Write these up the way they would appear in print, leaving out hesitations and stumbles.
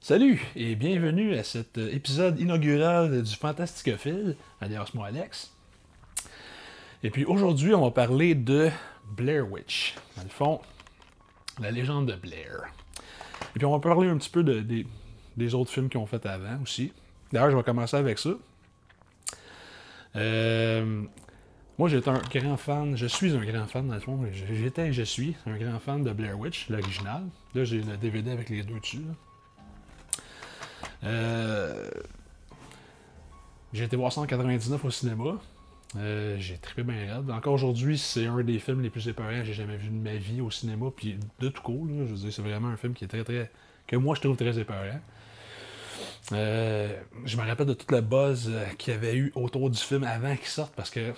Salut et bienvenue à cet épisode inaugural du Fantasticophile, alias moi Alex. Et puis aujourd'hui, on va parler de Blair Witch. Dans le fond, la légende de Blair. Et puis on va parler un petit peu des autres films qu'ils ont fait avant aussi. D'ailleurs, je vais commencer avec ça. Moi, j'étais un grand fan, je suis un grand fan dans le fond, je suis un grand fan de Blair Witch, l'original. Là, j'ai le DVD avec les deux dessus. J'ai été voir ça en 99 au cinéma. J'ai trippé bien raide. Encore aujourd'hui, c'est un des films les plus épeurants que j'ai jamais vu de ma vie au cinéma. Puis de tout court, là, je veux dire, c'est vraiment un film qui est très que moi je trouve très épeurant. Je me rappelle de toute la buzz qu'il y avait eu autour du film avant qu'il sorte parce que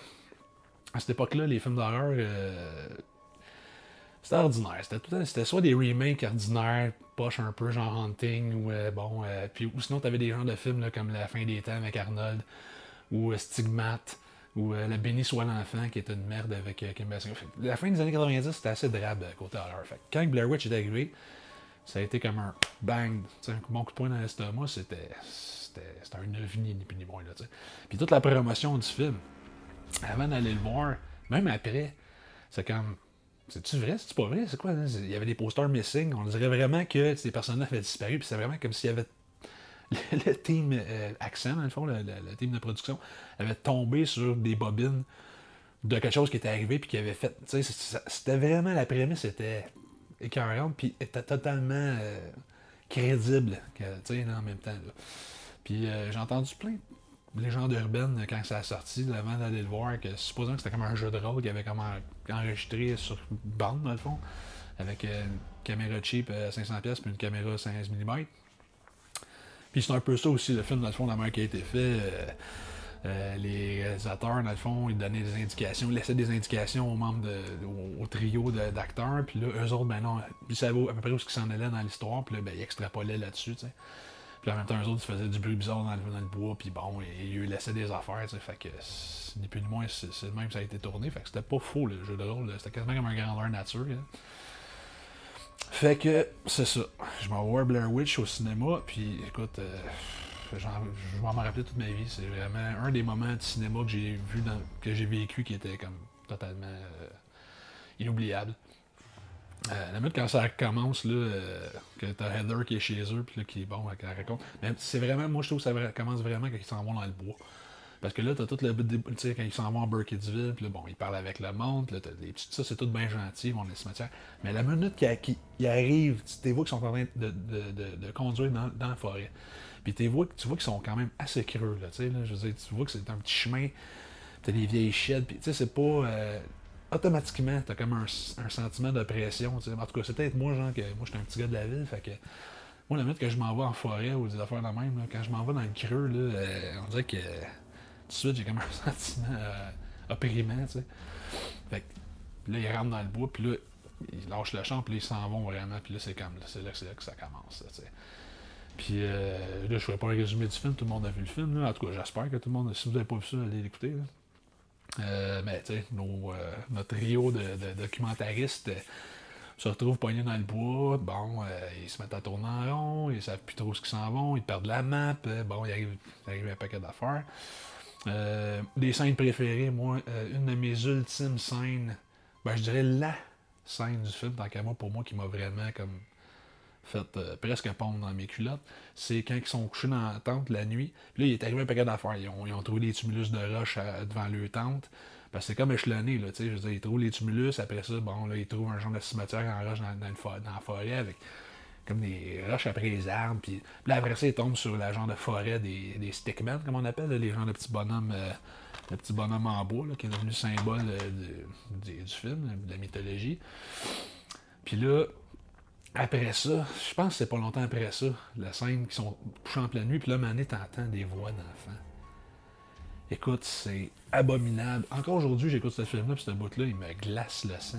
à cette époque-là, les films d'horreur c'était ordinaire. C'était soit des remakes ordinaires, poche un peu, genre Hunting, ou ou sinon t'avais des genres de films là, comme La fin des temps avec Arnold, ou Stigmate, ou Le béni soit l'enfant, qui est une merde avec Kim Basinger. La fin des années 90, c'était assez drabe côté horreur. Fait quand Blair Witch est arrivé, ça a été comme un bang, un bon coup de poing dans l'estomac, c'était un ovni, ni plus ni moins. Là, t'sais. Puis toute la promotion du film, avant d'aller le voir, même après, c'est comme. C'est-tu vrai? C'est-tu pas vrai? C'est quoi? Là? Il y avait des posters missing. On dirait vraiment que ces personnages avaient disparu. Puis c'est vraiment comme s'il y avait le team Accent, dans le fond, le team de production, avait tombé sur des bobines de quelque chose qui était arrivé puis qui avait fait. C'était vraiment la prémisse était écœurante puis était totalement crédible en même temps. Là. Puis j'ai entendu plein de légendes urbaines quand ça a sorti, avant d'aller le voir, que supposant que c'était comme un jeu de rôle qui avait comme enregistré sur bande, dans le fond, avec une caméra cheap à 500$ puis une caméra 16 mm. Puis c'est un peu ça aussi, le film, dans le fond, la manière qui a été fait. Les réalisateurs, dans le fond, ils donnaient des indications, ils laissaient des indications aux membres au trio d'acteurs, puis là, eux autres, ben non, ils savaient à peu près où ils s'en allaient dans l'histoire, puis là, ben, ils extrapolaient là-dessus, tu sais. Puis en même temps, eux autres, ils faisaient du bruit bizarre dans le bois, puis bon, et ils laissaient des affaires, tu sais, fait que, ni plus ni moins, c'est le même que ça a été tourné, fait que c'était pas faux, le jeu de rôle, c'était quasiment comme un grandeur nature, hein. Fait que, c'est ça. Je m'en vais voir Blair Witch au cinéma, puis écoute, je vais m'en rappeler toute ma vie. C'est vraiment un des moments de cinéma que j'ai vu, que j'ai vécu qui était comme totalement inoubliable. La minute quand ça commence, là, que t'as Heather qui est chez eux, puis là, qui est bon, elle raconte. Mais c'est vraiment, moi je trouve que ça commence vraiment quand ils s'en vont dans le bois. Parce que là, t'as tout le. Tu sais, quand ils s'en vont à Burkittsville, puis là, bon, ils parlent avec le monde, puis là, t'as des petites. Ça, c'est tout bien gentil, ils vont dans les cimetières. Mais la minute qu'ils arrivent, tu vois qu'ils sont en train de conduire dans la forêt. Puis tu vois qu'ils sont quand même assez creux, là, tu sais, là. Je veux dire, tu vois que c'est un petit chemin, puis t'as des vieilles sheds, puis tu sais, c'est pas. Automatiquement, t'as comme un sentiment de pression, tu sais. En tout cas, c'est peut-être moi, genre, que moi, j'étais un petit gars de la ville, fait que. Moi, la minute que je m'en vais en forêt ou des affaires de même, là, quand je m'en vais dans le creux, là, on dirait que tout de suite, j'ai comme un sentiment opprimant, tu sais. Fait que là, ils rentrent dans le bois, puis là, ils lâchent le champ, puis là, ils s'en vont vraiment, puis là, c'est comme, c'est là que ça commence, tu sais. Puis là, je ferai pas un résumé du film, tout le monde a vu le film, là. En tout cas, j'espère que tout le monde, si vous n'avez pas vu ça, allez l'écouter, là. Mais tu sais, notre trio de documentaristes se retrouvent poignés dans le bois, bon, ils se mettent à tourner en rond, ils savent plus trop ce qu'ils s'en vont, ils perdent la map, bon, il arrive un paquet d'affaires. Des scènes préférées, moi, une de mes ultimes scènes, ben je dirais la scène du film, tant qu'à moi, pour moi, qui m'a vraiment comme fait presque pondre dans mes culottes, c'est quand ils sont couchés dans la tente la nuit. Puis là, il est arrivé un paquet d'affaires. Ils ont trouvé des tumulus de roche devant leur tente. Parce que c'est comme échelonné, là, tu sais. Je veux dire, ils trouvent les tumulus, après ça, bon, là, ils trouvent un genre de cimetière en roche dans la forêt avec comme des roches après les arbres. Puis là, après ça, ils tombent sur la genre de forêt des stickmen, comme on appelle, là, les genres de petits bonhommes. Le petit bonhomme en bois, là, qui est devenu symbole du film, de la mythologie. Puis là, après ça, je pense que c'est pas longtemps après ça, la scène qui sont couchés en pleine nuit, puis là, Mané, t'entends des voix d'enfants. Écoute, c'est abominable. Encore aujourd'hui, j'écoute ce film-là, puis ce bout-là, il me glace le sang.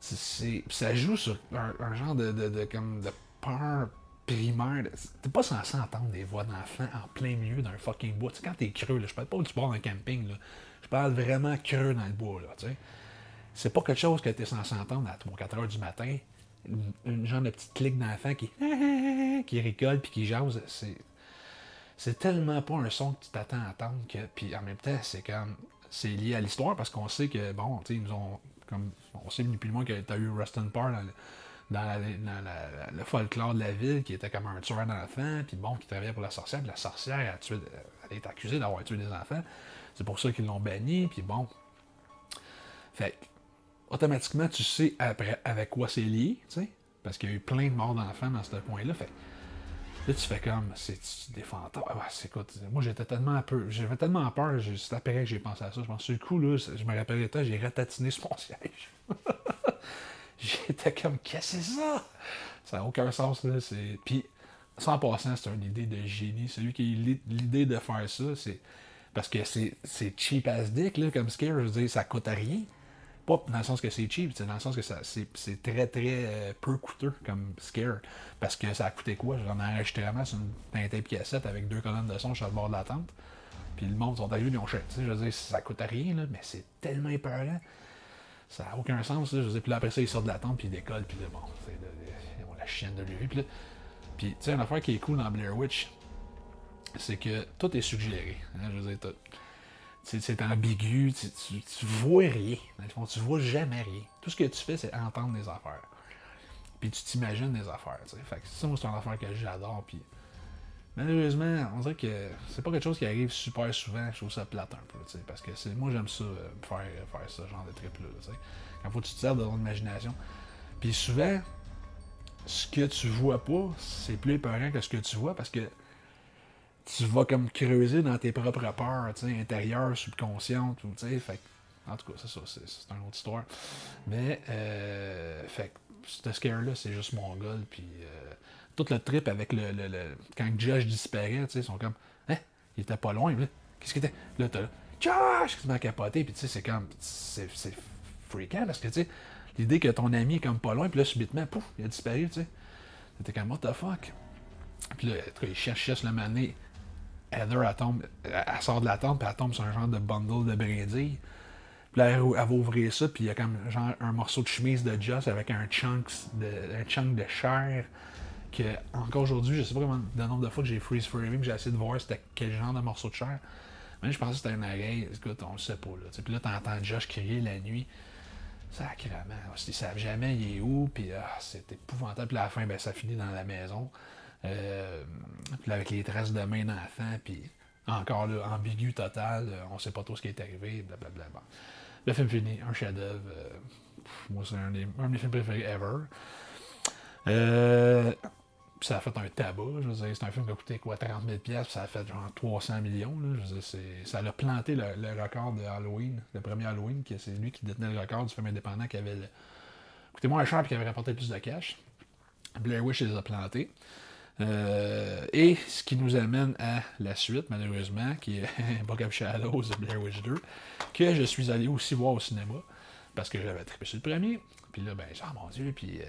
Ça joue sur un genre comme de peur primaire. T'es pas censé entendre des voix d'enfants en plein milieu d'un fucking bois. Tu sais, quand t'es creux, là, je parle pas du bord d'un camping, là. Je parle vraiment creux dans le bois, là, tu sais. C'est pas quelque chose que t'es censé entendre à 3-4 heures du matin une genre de petite clique d'enfants qui rigole puis qui jase. C'est tellement pas un son que tu t'attends à entendre que. Puis en même temps, c'est lié à l'histoire parce qu'on sait que, bon, tu sais, ils nous ont. Comme, on sait ni plus ni moins que t'as eu Rustin Parr dans le folklore de la ville qui était comme un tueur d'enfants, puis bon, qui travaillait pour la sorcière, puis la sorcière, elle est accusée d'avoir tué des enfants. C'est pour ça qu'ils l'ont banni, puis bon. Fait automatiquement, tu sais après avec quoi c'est lié, tu sais, parce qu'il y a eu plein de morts d'enfants dans ce point-là. Fait là, tu fais comme, c'est des fantômes. Ah, écoute, moi, j'avais tellement peur, c'est après que j'ai pensé à ça. Je pense, sur le coup, là, je me rappelais, j'ai ratatiné sur mon siège. J'étais comme, qu'est-ce que c'est ça? Ça n'a aucun sens, là. Puis, sans passant, c'est une idée de génie. Celui qui a eu l'idée de faire ça, c'est parce que c'est cheap as dick, là, comme scare. Je veux dire, ça coûte rien. Pas dans le sens que c'est cheap, c'est dans le sens que c'est très très peu coûteux comme scare. Parce que ça a coûté quoi? J'en ai enregistrement sur un tape cassette avec 2 colonnes de son sur le bord de la tente. Puis le monde sont arrivés, ils ont cher. Je veux dire, ça coûte rien, là, mais c'est tellement épeurant. Ça n'a aucun sens. Là. Je veux dire, puis là, après ça, ils sortent de la tente, puis ils décollent, puis là, bon, ils ont la chienne de lui. Puis, puis tu sais, une affaire qui est cool dans Blair Witch, c'est que tout est suggéré. Hein, je veux dire, c'est ambigu, tu vois rien. Dans le fond, tu vois jamais rien. Tout ce que tu fais, c'est entendre des affaires. Puis tu t'imagines des affaires. T'sais. Fait que ça, moi, c'est une affaire que j'adore. Puis malheureusement, on dirait que c'est pas quelque chose qui arrive super souvent. Je trouve ça plate un peu. Parce que moi, j'aime ça, faire ça, genre de trip-là. Quand faut que tu te sers de ton imagination. Puis souvent, ce que tu vois pas, c'est plus épeurant que ce que tu vois parce que tu vas comme creuser dans tes propres peurs, intérieures, subconscientes, ou fait en tout cas, c'est ça, c'est une autre histoire. Mais, fait ce scare-là, c'est juste mon gueule, puis tout le trip avec quand Josh disparaît, ils sont comme, hein, il était pas loin, là, qu'est-ce qu'il était? Là, t'as là, Josh, qui m'a capoté, puis c'est comme, c'est freakant, parce que, l'idée que ton ami est comme pas loin, puis là, subitement, pouf, il a disparu, tu sais. C'était comme, what the fuck? Puis là, en tout cas, il cherchait sur le mané. Heather, elle sort de la tente, puis elle tombe sur un genre de bundle de brindilles. Puis là, elle va ouvrir ça, puis il y a comme genre un morceau de chemise de Joss avec un chunk de chair. Que, encore aujourd'hui, je sais pas comment le nombre de fois que j'ai freeze framing, que j'ai essayé de voir c'était quel genre de morceau de chair. Mais je pensais que c'était une oreille. Écoute, on le sait pas. Là. Puis là, t'entends Josh crier la nuit. Sacrément. Ils savent jamais il est où, puis c'est épouvantable. Puis à la fin, ben, ça finit dans la maison. Puis là, avec les traces de main d'enfant, puis encore là, ambigu total, on sait pas trop ce qui est arrivé, blablabla. Bon. Le film fini, un chef-d'œuvre. Moi, c'est un de mes films préférés ever. Ça a fait un tabac, je veux dire, c'est un film qui a coûté quoi, 30 000$, puis ça a fait genre 300 millions, là, je veux dire, ça a planté le record de Halloween, le premier Halloween, que c'est lui qui détenait le record du film indépendant qui avait coûté moins cher et qui avait rapporté plus de cash. Blair Witch les a plantés. Et ce qui nous amène à la suite, malheureusement, qui est Book of Shadows de Blair Witch 2, que je suis allé aussi voir au cinéma, parce que j'avais trippé sur le premier. Puis là, ben, oh mon Dieu, puis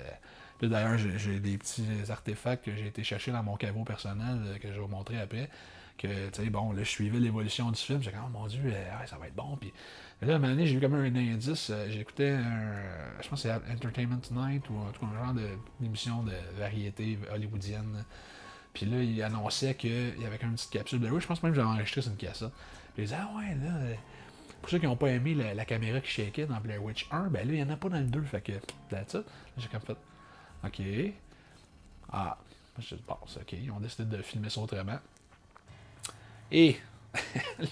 là, d'ailleurs, j'ai des petits artefacts que j'ai été chercher dans mon caveau personnel, que je vais vous montrer après, que, tu sais, bon, là, je suivais l'évolution du film, j'ai dit, oh mon Dieu, ça va être bon, puis là, à un moment donné, j'ai eu comme un indice, j'écoutais je pense que c'est Entertainment Tonight, ou en tout cas un genre d'émission de variété hollywoodienne. Puis là, il annonçait qu'il y avait comme une petite capsule de je pense même que j'avais enregistré sur une cassette. Puis il disait, ah ouais, là, pour ceux qui n'ont pas aimé la caméra qui shakeait dans Blair Witch 1, ben là, il n'y en a pas dans le 2, fait que, that's it. J'ai comme fait, ok. Ah, je dis, bon, c'est ok, ils ont décidé de filmer ça autrement. Et,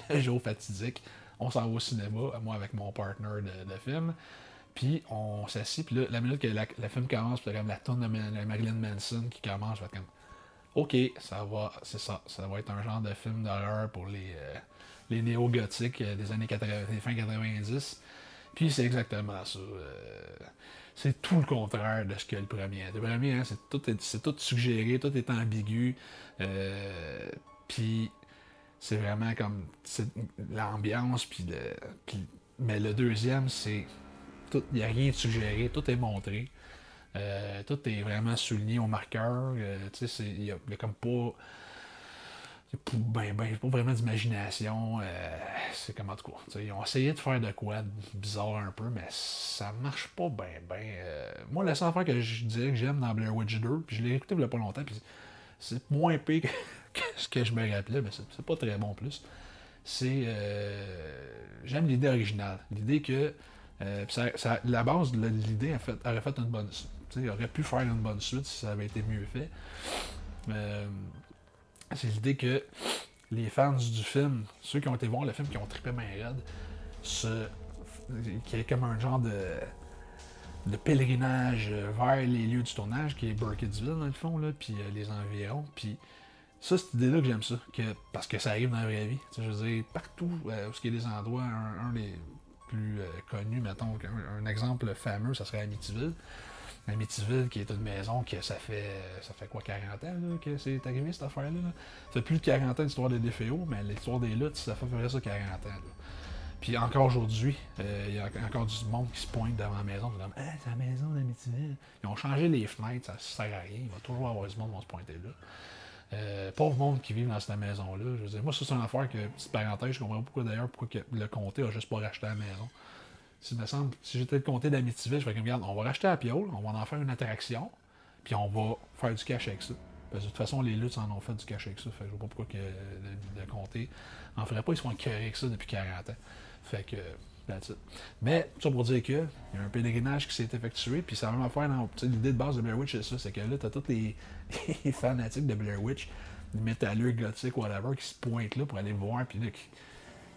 le jour fatidique, on s'en va au cinéma, moi avec mon partner de film. Puis on s'assit, puis là, la minute que le film commence, puis comme la tourne de Marilyn Manson qui commence, je vais être comme, ok, c'est ça, ça va être un genre de film d'horreur pour les néo-gothiques des années 80, des fin 90. Puis c'est exactement ça. C'est tout le contraire de ce que le premier. Le premier, hein, c'est tout suggéré, tout est ambigu. Puis c'est vraiment comme l'ambiance, mais le deuxième, c'est il n'y a rien de suggéré, tout est montré. Tout est vraiment souligné au marqueur. Il y a comme pas. pas vraiment d'imagination. C'est comme en tout cas. Ils ont essayé de faire de quoi de bizarre un peu, mais ça marche pas bien. Moi, la seule affaire que je dirais que j'aime dans Blair Witch 2, puis je l'ai écouté il y a pas longtemps, puis c'est moins pire que ce que je me rappelais, mais c'est pas très bon en plus. C'est. J'aime l'idée originale. L'idée que. La base de l'idée aurait fait une bonne suite. Il aurait pu faire une bonne suite si ça avait été mieux fait. Euh, c'est l'idée que les fans du film, ceux qui ont été voir le film, qui ont trippé main raide, qu'il y ait comme un genre de pèlerinage vers les lieux du tournage, qui est Burkittsville dans le fond, là, puis les environs. Puis ça, cette idée-là que j'aime ça, parce que ça arrive dans la vraie vie. Je veux dire, partout où il y a des endroits, un des plus connus, mettons, un exemple fameux, ça serait Amityville. Amityville, qui est une maison que ça fait quoi, 40 ans là, que c'est arrivé cette affaire-là. Ça fait plus de 40 ans l'histoire des DFO, mais l'histoire des luttes, ça fait ça 40 ans. Là. Puis encore aujourd'hui, il y a encore du monde qui se pointe devant la maison, comme ah, c'est la maison d'Amityville. Ils ont changé les fenêtres, ça sert à rien, il va toujours avoir du monde qui va se pointer là. Pauvre monde qui vit dans cette maison-là. Je veux dire, moi, ça, c'est une affaire que, petite parenthèse, je comprends pourquoi que le comté a juste pas racheté la maison. Si j'étais le comté d'Amityville, je ferais comme, regarde, on va racheter la piole, on va en faire une attraction, puis on va faire du cash avec ça. Parce que de toute façon, les luttes en ont fait du cash avec ça. Fait que je vois pas pourquoi que le comté en ferait pas, ils se font écœurer avec ça depuis 40 ans. Fait que, that's it. Mais, ça pour dire que, il y a un pèlerinage qui s'est effectué, puis ça va même faire dans l'idée de base de Blair Witch, c'est ça, c'est que là, t'as tous les fanatiques de Blair Witch, les métalleux, gothiques, whatever, qui se pointent là pour aller voir, puis là,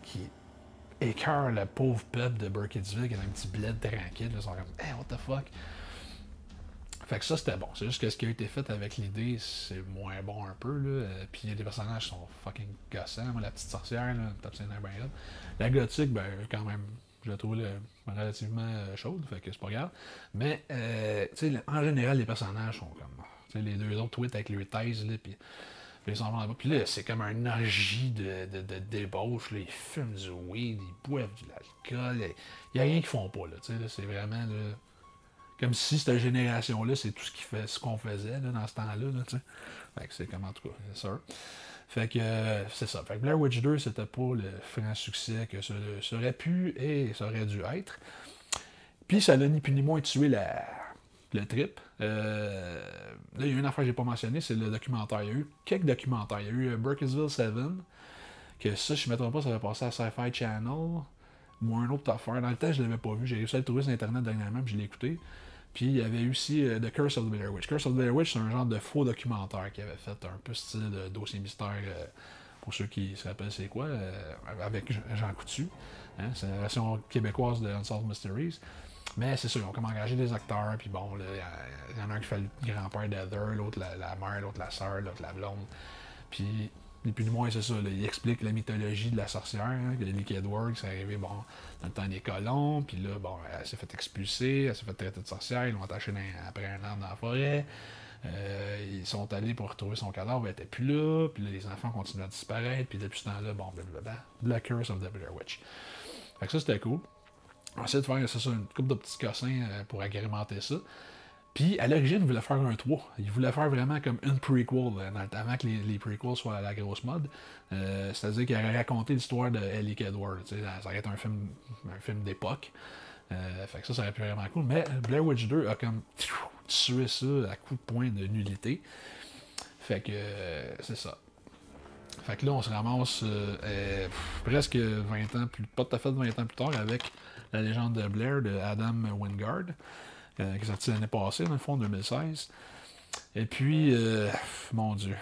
qui écœurent le pauvre peuple de Burkittsville qui est un petit bled tranquille, là, ils sont comme, hey, what the fuck? Fait que ça, c'était bon. C'est juste que ce qui a été fait avec l'idée, c'est moins bon un peu, là. Puis les personnages qui sont fucking gossants. Moi, la petite sorcière, là, tape ses nerfs bien raide. La gothique, ben, quand même, je la trouve relativement chaude, fait que c'est pas grave. Mais, tu sais, en général, les personnages sont comme, tu sais, les deux autres tweets avec leur thèse, là, puis ils s'en vont là-bas. Puis là, c'est comme un orgie de débauche, là. Ils fument du weed, ils boivent de l'alcool. Il n'y a rien qu'ils font pas, là, tu sais, là, c'est vraiment, là, comme si cette génération-là, c'est tout ce qu'on faisait là, dans ce temps-là. Là, fait que c'est comme en tout cas, c'est sûr. Fait que c'est ça. Fait que Blair Witch 2, c'était pas le franc succès que ça aurait pu et ça aurait dû être. Puis ça n'a ni plus ni moins tué le trip. Là, il y a une affaire que j'ai pas mentionnée, c'est le documentaire. Il y a eu quelques documentaires. Il y a eu Burkittsville 7, que ça, je ne me trompe pas, ça va passer à Sci-Fi Channel, ou un autre affaire. Dans le temps, je l'avais pas vu. J'ai réussi à le trouver sur Internet dernièrement, puis je l'ai écouté. Puis il y avait aussi The Curse of the Blair Witch. Curse of the Blair Witch, c'est un genre de faux documentaire qui avait fait un peu style dossier mystère, pour ceux qui se rappellent c'est quoi, avec Jean Coutu. Hein? C'est la version québécoise de Unsolved Mysteries. Mais c'est sûr, ils ont comme engagé des acteurs, puis bon, il y en a un qui fait le grand-père d'Heather, l'autre la mère, l'autre la sœur, l'autre la blonde. Puis, ni plus ni moins, c'est ça, là, il explique la mythologie de la sorcière, hein, que Lily Kedward, c'est arrivé, bon, dans le temps des colons, puis là, bon, elle s'est fait expulser, elle s'est fait traiter de sorcière, ils l'ont attachée après un arbre dans la forêt. Ils sont allés pour retrouver son cadavre, elle était plus là, puis là, les enfants continuent à disparaître, puis depuis ce temps-là, bon, blablabla, The Curse of the Blair Witch. Fait que ça, c'était cool. On a essayé de faire ça, une couple de petits cossins pour agrémenter ça. Puis, à l'origine, il voulait faire un 3. Il voulait faire vraiment comme une prequel, avant que les prequels soient à la grosse mode. C'est-à-dire qu'il aurait raconté l'histoire de Ellie Kedward. Ça aurait été un film d'époque. Fait que ça aurait pu être vraiment cool. Mais Blair Witch 2 a comme tué ça à coup de poing de nullité. Fait que c'est ça. Fait que là, on se ramasse presque 20 ans pas tout à fait 20 ans plus tard, avec La légende de Blair de Adam Wingard, qui est sorti l'année passée, dans le fond, 2016. Et puis, mon Dieu,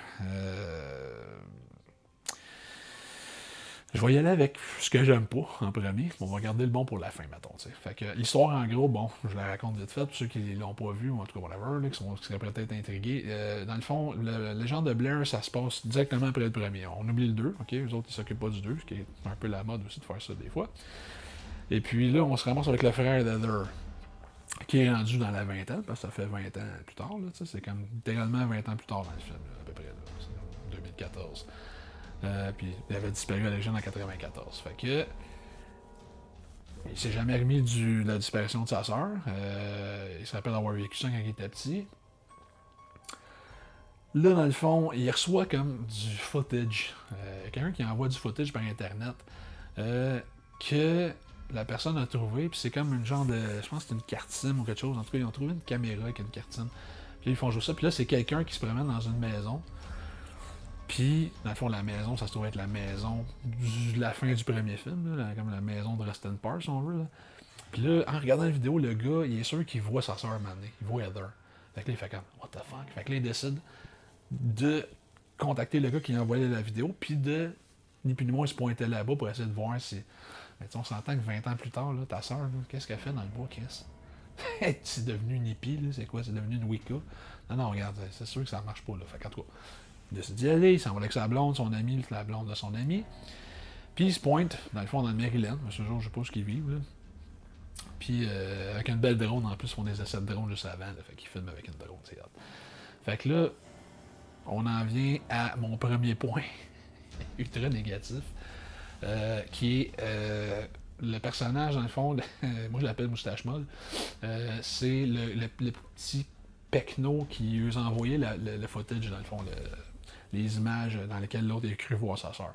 je vais y aller avec ce que j'aime pas en premier. On va garder le bon pour la fin, mettons. T'sais. Fait que l'histoire, en gros, bon, je la raconte vite fait, pour ceux qui l'ont pas vu, ou en tout cas, whatever, là, qui seraient peut-être intrigués. Dans le fond, la légende de Blair, ça se passe directement après le premier. On oublie le 2, ok? Les autres, ils s'occupent pas du 2, ce qui est un peu la mode aussi de faire ça des fois. Et puis là, on se ramasse avec le frère d'Heather, qui est rendu dans la vingtaine, parce que ça fait 20 ans plus tard. Là, c'est comme littéralement 20 ans plus tard dans le film, là, à peu près. C'est 2014. Puis il avait disparu à la légende en 94. Fait que. Il s'est jamais remis de la disparition de sa sœur. Il se rappelle avoir vécu ça quand il était petit. Là, dans le fond, il reçoit comme du footage. Quelqu'un qui envoie du footage par Internet que la personne a trouvé, puis c'est comme une genre de... Je pense que c'est une carte SIM ou quelque chose. En tout cas, ils ont trouvé une caméra avec une carte SIM. Puis ils font jouer ça. Puis là, c'est quelqu'un qui se promène dans une maison. Puis, dans le fond, la maison, ça se trouve être la maison de la fin du premier film, là, comme la maison de Rustin Park, si on veut. Là. Puis là, en regardant la vidéo, le gars, il est sûr qu'il voit sa soeur Mané. Il voit Heather. Fait que là, il fait comme, what the fuck? Fait que là, il décide de contacter le gars qui a envoyé la vidéo, puis de, ni plus ni moins, se pointer là-bas pour essayer de voir si. Mais on s'entend que 20 ans plus tard, là, ta soeur, qu'est-ce qu'elle fait dans le bois, Chris? C'est devenu une hippie, là, c'est quoi? C'est devenu une Wicca? Non, non, regarde, c'est sûr que ça marche pas, là. Fait qu'en tout cas, il décide d'y aller, il s'en va avec sa blonde, son ami, la blonde de son ami. Puis il se pointe, dans le fond, dans le Maryland, mais ce jour, je sais pas où ils vivent, là. Puis avec une belle drone, en plus, ils font des essais de drone juste avant, là, fait qu'ils filment avec une drone, c'est hot. Fait que là, on en vient à mon premier point, ultra négatif, qui est le personnage, dans le fond, moi je l'appelle Moustache Molle, c'est le petit pecno qui lui a envoyé le footage, dans le fond, les images dans lesquelles l'autre a cru voir sa soeur.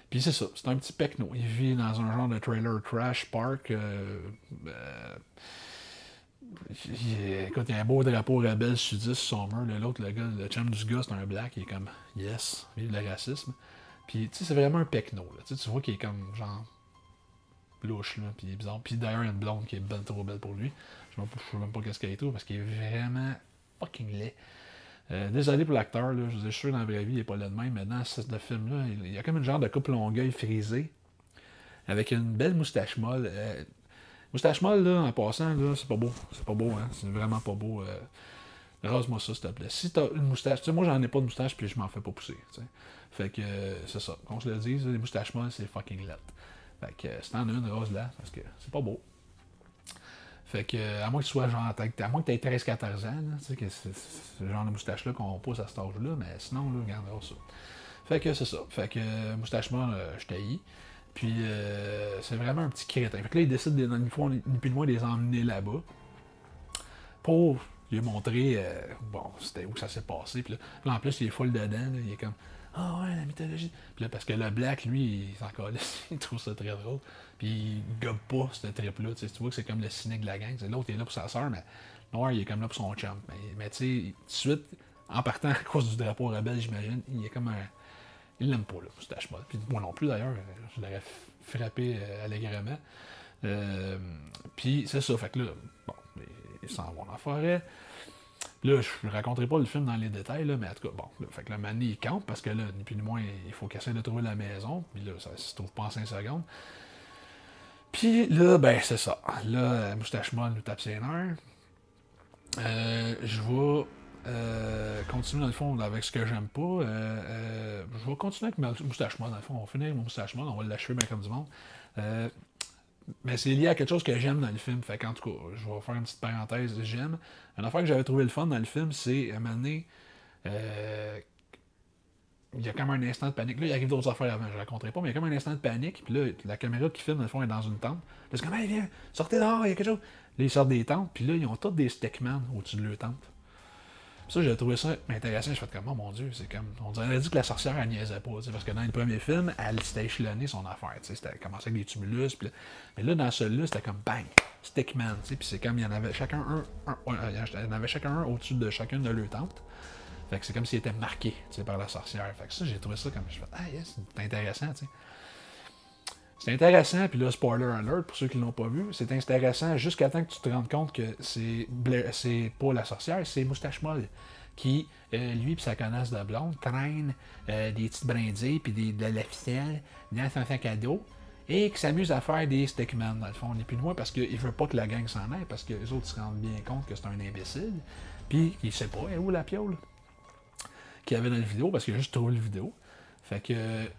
Puis c'est ça, c'est un petit pecno. Il vit dans un genre de trailer trash park. Écoute, il y a un beau drapeau rebelle sudiste sur son mur. L'autre, le gars, le chum du gars, c'est un black. Il est comme, yes, vive le racisme. Puis, tu sais, c'est vraiment un pecno. Là. Tu vois qu'il est comme, genre, louche, là. Puis il est bizarre. Puis d'ailleurs, il y a une blonde qui est ben trop belle pour lui. Je sais même pas qu'est-ce qu'elle est tout, parce qu'il est vraiment fucking laid. Désolé pour l'acteur, là. Je suis sûr, dans la vraie vie, il est pas là de même. Mais dans ce film-là, il y a comme une genre de coupe longueuil frisé, avec une belle moustache molle. Moustache molle, là, en passant, là, c'est pas beau. C'est pas beau, hein. C'est vraiment pas beau. Rase-moi ça, s'il te plaît. Si t'as une moustache, tu sais, moi, j'en ai pas de moustache, puis je m'en fais pas pousser, t'sais. Fait que, c'est ça. Qu'on se le dise, les moustaches molles, c'est fucking let. Fait que, si t'en as une, rase-la, parce que c'est pas beau. Fait que, à moins que tu sois genre, à moins que tu aies 13-14 ans, tu sais, que c'est ce genre de moustache-là qu'on pousse à cet âge-là, mais sinon, là, regarde, ça. Fait que c'est ça. Fait que, moustache molle, je t'haïs. Puis, c'est vraiment un petit crétin. Fait que là, il décide, ni plus ni moins, de les emmener là-bas pour lui montrer, bon, c'était où ça s'est passé. Puis là, en plus, il est full dedans. Là, il est comme, ah ouais, la mythologie. Puis là, parce que le Black, lui, il s'en calisse, il trouve ça très drôle. Puis il gobe pas ce trip-là. Tu vois que c'est comme le cynique de la gang. L'autre, il est là pour sa soeur, mais Noir, il est comme là pour son chum. Mais tu sais, tout de suite, en partant à cause du drapeau rebelle, j'imagine, il est comme un. Il l'aime pas, là, moustache molle. Puis moi non plus, d'ailleurs, je l'aurais frappé allègrement. Puis c'est ça, fait que là, bon, ils s'en vont dans la forêt. Là, je ne raconterai pas le film dans les détails, là, mais en tout cas, bon, là, fait que le mané, il campe parce que là, ni plus ni moins, il faut qu'il essaie de trouver la maison. Puis là, ça se trouve pas en 5 secondes. Puis là, ben, c'est ça. Là, Moustache Molle nous tape ses nerfs. Je vais continuer dans le fond avec ce que j'aime pas. Je vais continuer avec ma moustache molle dans le fond. On va finir avec mon moustache molle, on va l'achever bien comme du monde. Mais c'est lié à quelque chose que j'aime dans le film. Fait qu'en tout cas, je vais faire une petite parenthèse. J'aime. Une affaire que j'avais trouvé le fun dans le film, c'est à un moment donné, il y a comme un instant de panique. Là, il arrive d'autres affaires avant, je ne raconterai pas, mais il y a comme un instant de panique. Puis là, la caméra qui filme, dans le fond, est dans une tente. Là, c'est comme, hey, viens, sortez dehors, il y a quelque chose. Là, ils sortent des tentes, puis là, ils ont tous des stickman au-dessus de leur tente. Puis ça, j'ai trouvé ça intéressant. Je fais comme, oh mon Dieu, c'est comme. On dirait dit que la sorcière, elle niaisait pas, parce que dans le premier film, elle s'était échelonnée son affaire. C'était commencé avec des tumulus. Puis là, mais là, dans celui-là, c'était comme, bang, stickman. Puis c'est comme, il y en avait chacun un au-dessus de chacune de leurs tentes. Fait que c'est comme s'il était marqué par la sorcière. Fait que ça, j'ai trouvé ça comme. Je fais, ah yes, c'est intéressant, tu sais. C'est intéressant, puis là, spoiler alert, pour ceux qui ne l'ont pas vu, c'est intéressant jusqu'à temps que tu te rendes compte que c'est pas la sorcière, c'est Moustache Molle, qui, lui et sa connasse de blonde, traîne des petites brindilles puis de la ficelle dans son sac à dos, et qui s'amuse à faire des stickman, dans le fond, ni plus ni moins, parce qu'il veut pas que la gang s'en aille, parce que les autres se rendent bien compte que c'est un imbécile, puis il sait pas, où la piole qu'il y avait dans la vidéo, parce qu'il a juste trouvé la vidéo. Fait que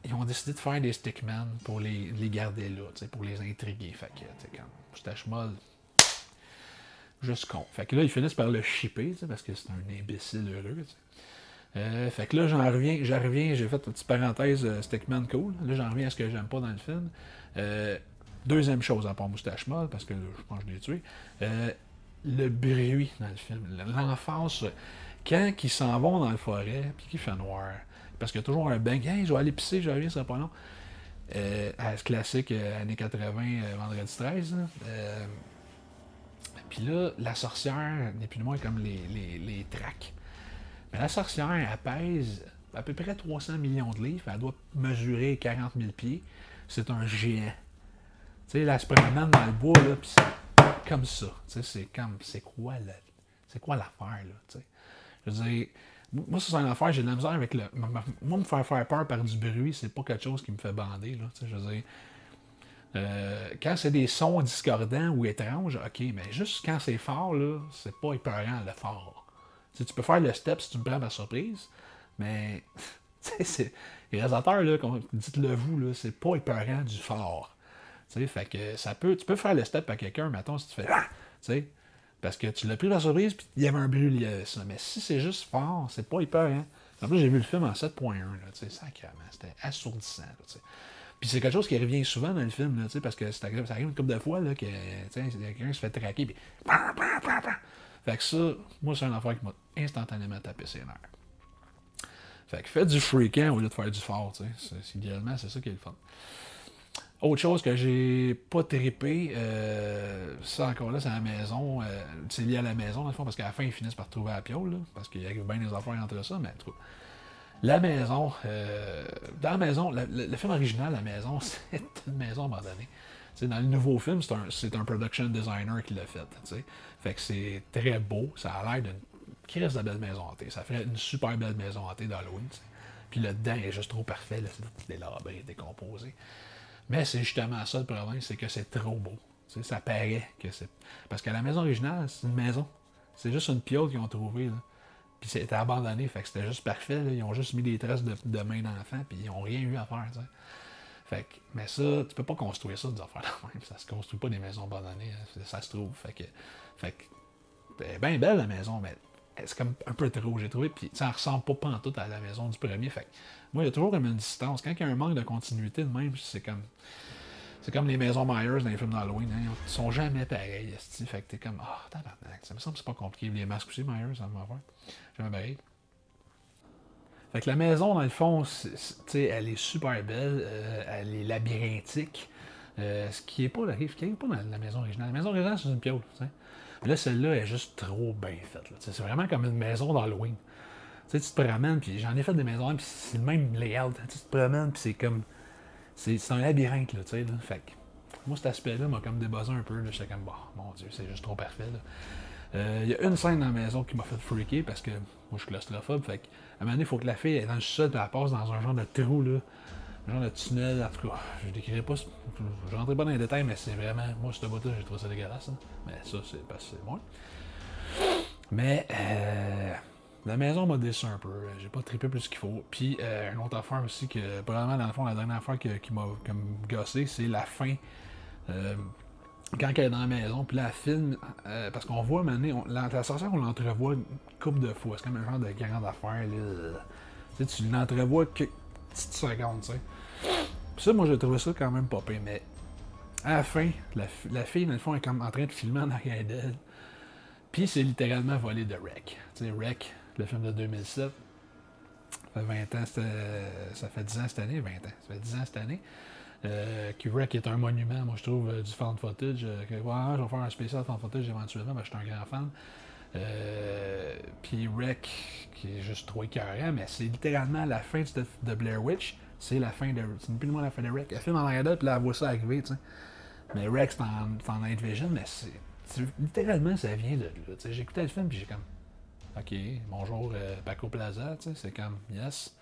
ils ont décidé de faire des stickman pour les garder là, pour les intriguer. Fait que, quand Moustache Molle, juste con. Fait que là, ils finissent par le shipper, parce que c'est un imbécile heureux. Fait que là, j'en reviens, j'ai fait une petite parenthèse stickman cool. Là, j'en reviens à ce que j'aime pas dans le film. Deuxième chose à part Moustache Molle, parce que là, je pense que je l'ai tué. Le bruit dans le film. L'emphase Quand ils s'en vont dans la forêt, puis qu'il fait noir, parce qu'il y a toujours un bang, hey, je vais aller pisser, je reviens, ça pas long. À ce classique années 80, vendredi 13. Puis là, la sorcière n'est plus de moins comme les tracks. Mais la sorcière, elle pèse à peu près 300 millions de livres. Elle doit mesurer 40 000 pieds. C'est un géant. Tu sais, là, elle se promène dans le bois, là, puis c'est comme ça. Tu sais, c'est comme, c'est quoi l'affaire, là, tu sais. Je veux dire, moi, c'est une affaire, j'ai de la misère avec le... Moi, me faire peur par du bruit, c'est pas quelque chose qui me fait bander, là, tu sais, je veux dire... quand c'est des sons discordants ou étranges, ok, mais juste quand c'est fort, là, c'est pas épeurant, le fort. Tu sais, tu peux faire le step si tu me prends par surprise, mais, tu sais, les réalisateurs, là, dites-le vous, là, c'est pas épeurant du fort. Tu sais, fait que tu peux faire le step à quelqu'un, mettons, si tu fais, ah! Tu sais, parce que tu l'as pris par surprise, puis il y avait un bruit lié à ça. Mais si c'est juste fort, c'est pas épeurant. En plus, j'ai vu le film en 7.1, là, tu sais, sacrément, c'était assourdissant, là, tu sais. Puis c'est quelque chose qui revient souvent dans le film, là, parce que ça arrive une couple de fois là, que quelqu'un se fait traquer, puis... Fait que ça, moi, c'est une affaire qui m'a instantanément tapé ses nerfs. Fait que faites du freakant au lieu de faire du fort, tu sais. Idéalement, c'est ça qui est le fun. Autre chose que j'ai pas trippé, ça encore là, c'est à la maison. C'est lié à la maison, dans le fond, parce qu'à la fin, ils finissent par trouver la piole, là, parce qu'il y a bien des affaires entre ça, mais en tout cas. La maison, dans la maison, le film original, la maison, c'est une maison abandonnée. T'sais, dans le nouveau film, c'est un production designer qui l'a fait. T'sais. Fait que c'est très beau, ça a l'air d'une crise de belle maison hantée. Ça ferait une super belle maison hantée d'Halloween. Puis le dedans est juste trop parfait, là, c'est délabré, décomposé. Mais c'est justement ça le problème, c'est que c'est trop beau. T'sais, ça paraît que c'est. Parce que la maison originale, c'est une maison. C'est juste une piole qu'ils ont trouvée. Là. Puis c'était abandonné, fait que c'était juste parfait. Là. Ils ont juste mis des traces de main d'enfant, puis ils n'ont rien eu à faire. T'sais. Fait que, mais ça, tu peux pas construire ça des affaires de même. Ça se construit pas des maisons abandonnées, ça se trouve. Fait que elle est bien belle la maison, mais c'est comme un peu trop, j'ai trouvé. Puis ça ressemble pas pantoute à la maison du premier. Fait que moi, il y a toujours comme une distance. Quand il y a un manque de continuité de même, c'est comme les maisons Myers dans les films d'Halloween. Hein, ils sont jamais pareils. Fait que t'es comme, ah, tabarnak. Ça me semble que c'est pas compliqué. Les masques aussi, Myers, ça va faire. Jamais pareil. Fait que la maison, dans le fond, elle est super belle. Elle est labyrinthique. Ce qui est pas pas dans la maison originale. La maison originale, c'est une piole. T'sais. Mais là, celle-là est juste trop bien faite. C'est vraiment comme une maison d'Halloween. Tu te promènes, puis j'en ai fait des maisons, puis c'est le même layout. Tu te promènes, puis c'est comme. C'est un labyrinthe, là, tu sais. Fait que moi, cet aspect-là m'a comme débuzzé un peu. J'étais comme, bah, mon Dieu, c'est juste trop parfait. Il y a une scène dans la maison qui m'a fait freaker parce que moi, je suis claustrophobe. Fait qu'à un moment donné, il faut que la fille est dans le sol, puis elle passe dans un genre de trou, là. Un genre de tunnel. En tout cas, je décrirai pas. Je rentrerai pas dans les détails, mais c'est vraiment. Moi, ce bout-là, j'ai trouvé ça dégueulasse. Hein. Mais ça, c'est parce que c'est moi. Mais la maison m'a déçu un peu. J'ai pas trippé plus qu'il faut. Puis, une autre affaire aussi, que probablement, dans le fond, la dernière affaire qui m'a comme gossé, c'est la fin. Quand elle est dans la maison, puis là, elle filme. Parce qu'on voit, maintenant, la sorcière, on l'entrevoit une couple de fois. C'est comme un genre de grande affaire. Là. Tu l'entrevois que petite seconde, tu sais. Puis ça, moi, j'ai trouvé ça quand même pas pire. Mais à la fin, la fille, dans le fond, est comme en train de filmer en arrière d'elle. Puis c'est littéralement volé de Rec. Tu sais, Rec, le film de 2007. Ça fait 20 ans, ça fait 10 ans cette année, 20 ans. Ça fait 10 ans cette année. Rec est un monument, moi je trouve, du fan footage. Je vais faire un spécial fan footage éventuellement, parce que je suis un grand fan. Puis Rec, qui est juste trop écœurant, mais c'est littéralement la fin de Blair Witch. C'est la fin de. C'est plus ou moins la fin de Rec. Elle filme en arrière d'elle, puis là, elle voit ça arriver, tu sais. Mais Rec, c'est en night vision, mais littéralement, ça vient de là. J'ai écouté le film, puis j'ai comme. Ok, bonjour Paco Plaza, tu sais, c'est comme yes.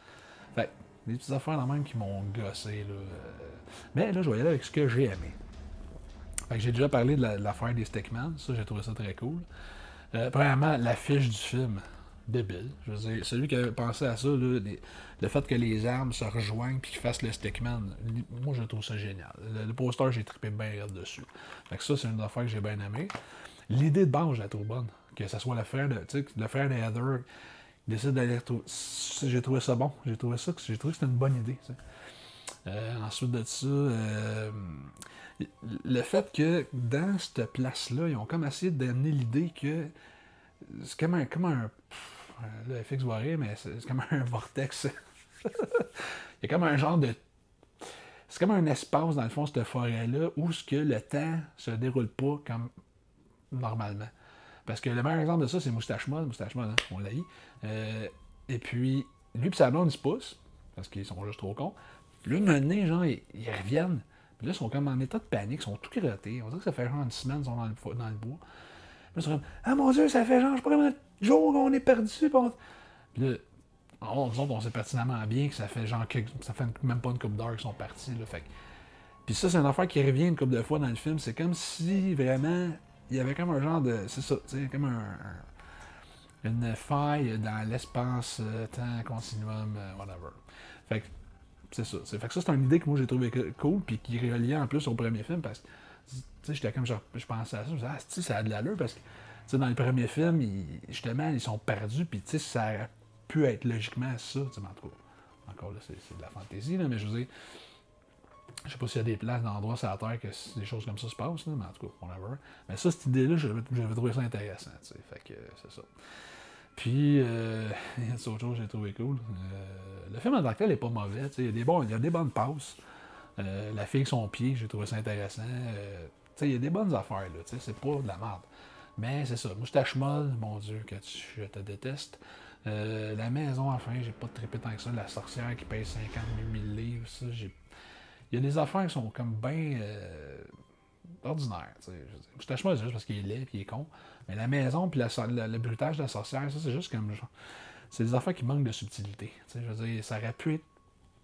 Fait des petites affaires dans même qui m'ont gossé, là. Mais là, je vais y aller avec ce que j'ai aimé. Fait que j'ai déjà parlé de l'affaire des Stickman, ça, j'ai trouvé ça très cool. Premièrement, l'affiche du film, débile. Je veux dire, celui qui a pensé à ça, là, le fait que les armes se rejoignent puis qu'ils fassent le Stickman, moi, je trouve ça génial. Le poster, j'ai trippé bien raide dessus. Fait que ça, c'est une affaire que j'ai bien aimé. L'idée de base, je la trouve bonne. Que ce soit le frère de Heather qui décide d'aller retrouver. J'ai trouvé ça bon. J'ai trouvé que c'était une bonne idée. Ensuite de ça, le fait que dans cette place-là, ils ont comme essayé d'amener l'idée que c'est comme un là, FX va rire, mais c'est comme un vortex. Il y a comme un genre de... C'est comme un espace, dans le fond, cette forêt-là, où ce que le temps se déroule pas comme normalement. Parce que le meilleur exemple de ça, c'est Moustache Molle, hein, on l'a eu. Et puis, lui et sa blonde, ils se poussent, parce qu'ils sont juste trop cons. Puis là, un moment donné, genre, ils reviennent. Puis là, ils sont comme en état de panique, ils sont tout crottés. On dirait que ça fait genre une semaine, ils sont dans le bois. Puis là, ils sont comme, ah mon Dieu, ça fait genre, je sais pas combien de jours qu'on est perdu. Puis là, nous autres, on sait pertinemment bien que ça fait genre, ça fait même pas une couple d'heures qu'ils sont partis. Là, fait. Puis ça, c'est une affaire qui revient une couple de fois dans le film. C'est comme si vraiment, il y avait comme un genre de. C'est ça, tu sais, comme une faille dans l'espace-temps continuum, whatever. Fait que c'est ça. Fait que ça, c'est une idée que moi j'ai trouvé cool, puis qui est reliée en plus au premier film, parce que, tu sais, j'étais comme, genre, je pensais à ça, je me disais, ah, ça a de l'allure, parce que, tu sais, dans le premier film, justement, ils sont perdus, puis, tu sais, ça aurait pu être logiquement ça, tu sais, en tout cas, encore là, c'est de la fantaisie, là, mais je veux dire, je sais pas s'il y a des places, d'endroits sur la Terre que des choses comme ça se passent, là, mais en tout cas, whatever. Mais ça, cette idée-là, j'avais trouvé ça intéressant, tu sais, fait que c'est ça. Puis, il y a d'autres choses que j'ai trouvé cool. Le film en tant que tel n'est pas mauvais. Il y a des bonnes passes. La fille avec son pied, j'ai trouvé ça intéressant. Il y a des bonnes affaires. Là, c'est pas de la merde. Mais c'est ça. Moustache Molle, mon Dieu, que je te déteste. La maison, enfin, j'ai pas trippé tant que ça. La sorcière qui paye 58 000 livres. Ça, il y a des affaires qui sont comme bien ordinaires. Moustache Molle, c'est juste parce qu'il est laid et qu'il est con. Mais la maison puis le bruitage de la sorcière, ça, c'est juste comme genre. C'est des affaires qui manquent de subtilité. Je veux dire, ça aurait pu être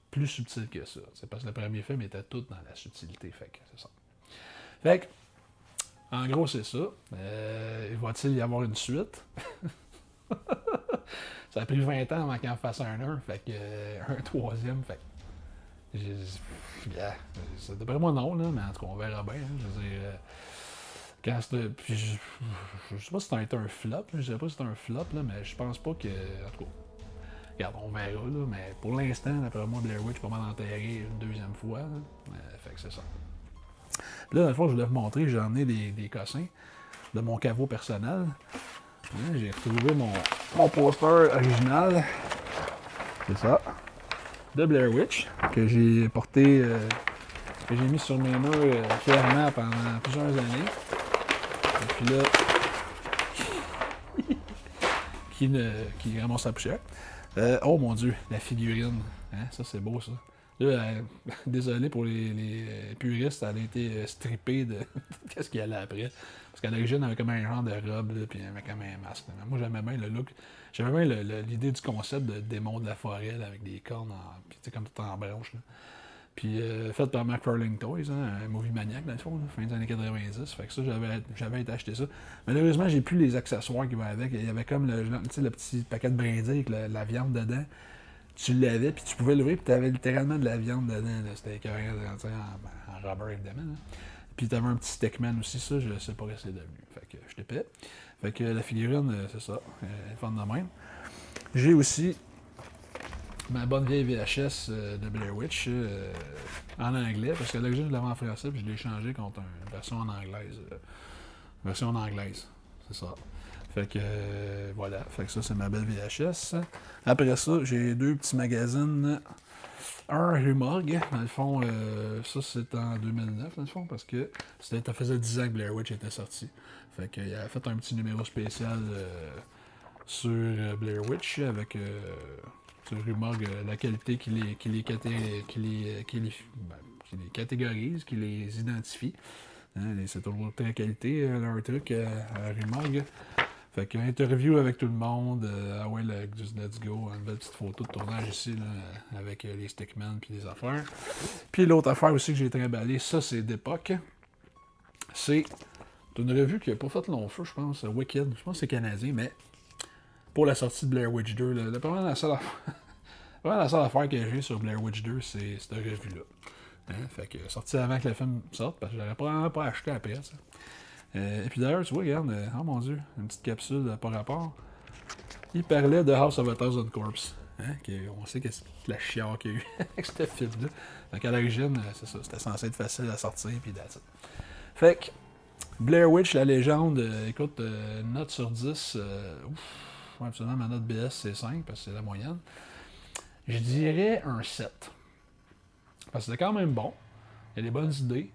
plus subtil que ça. Parce que le premier film était tout dans la subtilité. Fait que c'est ça. Fait que, en gros, c'est ça. Va-t-il y avoir une suite? Ça a pris 20 ans avant qu'il en fasse un autre. Fait que, un troisième. Fait que, d'après moi, non, là, mais en tout cas, on verra bien. Hein, je veux dire. Puis je sais pas si c'était un flop, je sais pas si c'était un flop, là, mais je pense pas que. En tout cas, regarde, on verra, là, mais pour l'instant, d'après moi, Blair Witch est pas mal enterré une deuxième fois. Là. Fait que c'est ça. Puis là, dans le fond, je voulais vous montrer, j'ai emmené des cossins de mon caveau personnel. Là, j'ai retrouvé mon poster original. C'est ça. De Blair Witch, que j'ai porté, que j'ai mis sur mes murs fièrement pendant plusieurs années. Et puis là, qui ramasse sa poussière. Oh mon Dieu, la figurine. Hein, ça, c'est beau, ça. Là, désolé pour les puristes, elle a été strippée de qu'est-ce qu'il y allait après. Parce qu'à l'origine, elle avait comme un genre de robe, là, puis elle avait comme un masque. Mais moi, j'aimais bien le look. J'aimais bien l'idée du concept de démon de la forêt, là, avec des cornes, puis comme tout en branche. Là. Puis fait par McFarlane Toys, hein, un movie maniaque dans le fond, là, fin des années 90. Fait que ça, j'avais été acheter ça. Malheureusement, j'ai plus les accessoires qui vont avec. Il y avait comme le petit paquet de brindilles avec la viande dedans. Tu l'avais, puis tu pouvais l'ouvrir, puis tu avais littéralement de la viande dedans. C'était écœurant, en rubber, évidemment. Là. Puis tu avais un petit Stickman aussi, ça, je sais pas ce que c'est devenu. Fait que je l'ai Fait que la figurine, c'est ça, elle est fun de même. J'ai aussi ma bonne vieille VHS de Blair Witch en anglais, parce qu'à l'origine, je l'avais en français, puis je l'ai changé contre une version en anglaise. C'est ça. Fait que voilà, fait que ça, c'est ma belle VHS. Après ça, j'ai deux petits magazines. Un Rumorg, dans le fond, ça c'est en 2009, dans le fond, parce que ça faisait 10 ans que Blair Witch était sorti. Fait qu'il a fait un petit numéro spécial sur Blair Witch avec sur Rumorg, la qualité qui les catégorise, qui les identifie. Hein, c'est toujours très qualité, leur truc à Rumorg. Fait qu'une interview avec tout le monde, ah ouais, just let's go, une belle petite photo de tournage ici, là, avec les stickmen puis les affaires. Puis l'autre affaire aussi que j'ai trimballé, ça c'est d'époque. C'est une revue qui n'a pas fait long feu, je pense, Wicked, je pense que c'est canadien, mais pour la sortie de Blair Witch 2, là, probablement la seule affaire que j'ai sur Blair Witch 2, c'est cette revue-là. Hein? Fait que sorti avant que le film sorte, parce que je l'aurais probablement pas acheté après ça. Et puis d'ailleurs, tu vois, regarde, oh mon Dieu, une petite capsule par rapport. Il parlait de House of a Thousand Corpse. Hein, on sait qu'est-ce que la chiard qu'il y a eu avec ce film-là. Fait qu'à l'origine, c'est ça, c'était censé être facile à sortir, puis that's it. Fait que, Blair Witch, la légende, écoute, note sur 10, ouais, absolument, ma note BS, c'est 5, parce que c'est la moyenne. Je dirais un 7. Parce que c'est quand même bon. Il y a des bonnes idées.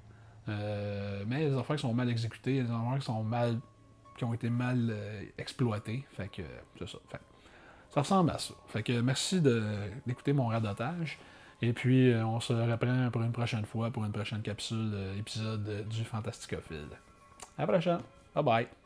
Mais les affaires qui sont mal exécutées, il y a des affaires qui ont été mal exploitées. Fait que c'est ça. Fait, ça ressemble à ça. Fait que merci d'écouter mon radotage. Et puis, on se reprend pour une prochaine fois, pour une prochaine capsule, épisode du Fantasticophile. À la prochaine. Bye bye.